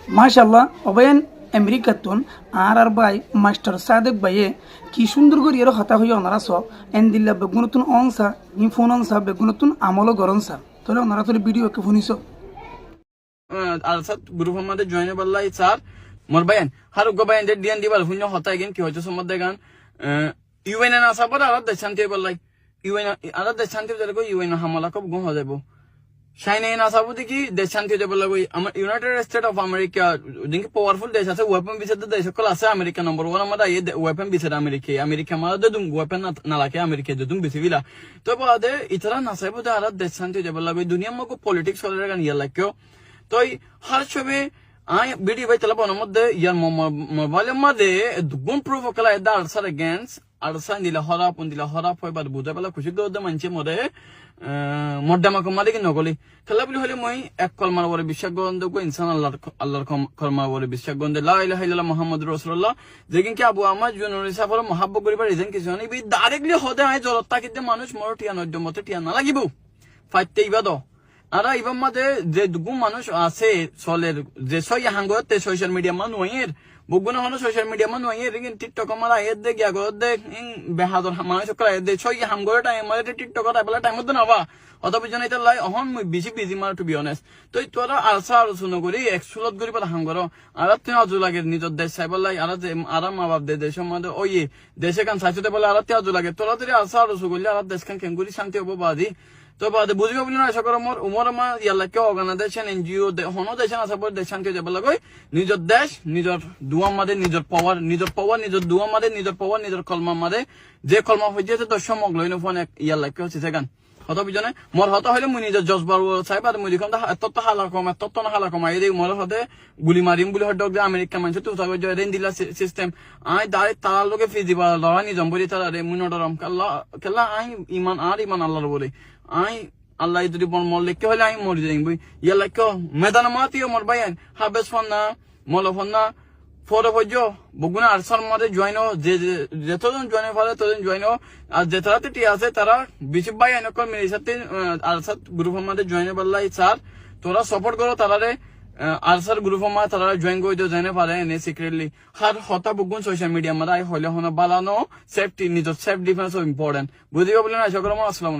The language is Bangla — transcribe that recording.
মাশাল্লাহ অবয়ান আমেরিকাতুন আর ভাই মাস্টার সাদেক ভাইয়ে কি সুন্দর করে এর হতা হয়ে ওনারা সব এন্দিল্লা বেগুনতুন অনসা নি ফোন অনসা বেগুনতুন আমলো গরনসা তাহলে ওনারা তোর ভিডিও কে ফোনিস আলসাত গ্রুপ আমাদের জয়েন বললাই স্যার মোর বায়ান হারু গো বায়ান দিয়ান দিবাল হুন্য হতা গেন কি হইতো সম্মত দেগান ইউএন না সাপর আর দে শান্তি বললাই ইউএন আর দে শান্তি দে গো ইউএন হামলা কব গো হজাইবো শাইনে না সাবু দেখি দেশ শান্তি হতে বললা কই আমার ইউনাইটেড স্টেট অফ আমেরিকা দিনকে পাওয়ারফুল দেশ আছে ওয়েপন বিচের দেশ সকল আছে আমেরিকা নম্বর 1 আমাদের এই ওয়েপন বিচের আমেরিকা আমাদের দুম ওয়েপন না লাগে আমেরিকা দুম বিচিবিলা তো বাদে ইতরা না সাইবো দে আর দেশ শান্তি হতে বললা কই দুনিয়া মকো পলিটিক্স হলে গান ইয়া লাগিও তো হার ছবি আই বিডি ভাই তেলাপন মধ্যে ইয়ার মোবাইলের মধ্যে দুগুণ প্রুফ কলা এদা আরসার এগেন্স আরসা দিলা হরাপ হইবার বুঝা পেলা খুশি দে মানছে মরে মর্দামাকে মালিক নগলি খেলা বুলি হলে মই এক কলমার বরে বিশ্বাস গ্রহণ দেবো ইনসান আল্লাহর কলমার বরে বিশ্বাস গ্রহণ দে লা ইলাহা ইল্লাল্লাহ মুহাম্মাদুর রাসূলুল্লাহ যেদিন কি আবু আমার জুনুরি সাফর মহাব্বত করিবার রিজন কিছু নাই বি ডাইরেক্টলি হদে আই জলত তাকিতে মানুষ মর টিয়া নদ্য মতে টিয়া না লাগিব ফাইতে ইবাদ আর ইবাম মাঝে যে দুগু মানুষ আছে চলের যে সই হাঙ্গতে সোশ্যাল মিডিয়া মানুষের বুগুনা হলো সোশ্যাল মিডিয়া মানুষের টিকটক আমার আয়ের দে গিয়া গর দে বেহাদর মানুষ করা দে সই হাঙ্গর টাইম মানে টিকটক আইবেলা টাইম মধ্যে নাবা অত বুঝে নাই লাই অহন মই বেশি বিজি মার টু বি অনেস্ট তো তোরা আলসা আলোচনা করি একশোলত করি পারা হাঙ্গর আর তুই আজু লাগে নিজের দেশ চাইবার লাই আর যে আর মা বাপ দে দেশ মধ্যে ওই দেশে কান চাইতে বলে আর আজু লাগে তোরা যদি আলসা আলোচনা করলে আর দেশ খান কেঙ্গুরি শান্তি হবো বাদি তো বাদে বুঝবে বলি না সকর মোর উমর মা ইয়ালাকে অর্গানাইজেশন এনজিও হনো দেশন আছে পর দেশ শান্তি যাব লাগই নিজের দেশ নিজের দুয়া মাদে নিজের পাওয়ার নিজের দুয়া মাদে নিজের পাওয়ার নিজের কলমা মাদে যে কলমা হইছে তো সমগ লইনো ফোন ইয়ালাকে হচ্ছে সেখান হত বিজনে মোর হত হইলে মুই নিজের জজবার চাইবা মুই দেখুন তত হালা কম এই মোর হতে গুলি মারিম বলে হট দে আমেরিকা মানছে তো তাকে যে রেন দিলা সিস্টেম আই দাই তার লগে ফি দিবা লড়ানি জম্বরি তারা রে মুই নডরম কাল্লা আই ইমান আল্লাহর বলে আই আল্লাহ যদি মর লিখতে হলে আমি মরি যাইবই ইয়া লাইক মেদানা মাতিও মোর বাইন হাবেস ফোন না মল ফোন না ফটো পর্য বগুনা আরসার মধ্যে জয়েন যে যতজন জয়েন ফলে ততজন জয়েন আর যে তারা টি আছে তারা বেশি বাই এনকল মেরে সাথে আরসার গ্রুপের মধ্যে জয়েন বললাই স্যার তোরা সাপোর্ট করো তারারে আরসার গ্রুপের মধ্যে তারা জয়েন করে দিও জয়েন পারে এনে সিক্রেটলি হার হতা বগুন সোশ্যাল মিডিয়া মধ্যে হলে হনা বালানো সেফটি নিজের সেফ ডিফেন্স ইম্পর্টেন্ট বুঝিও বলে না সকল আসসালাম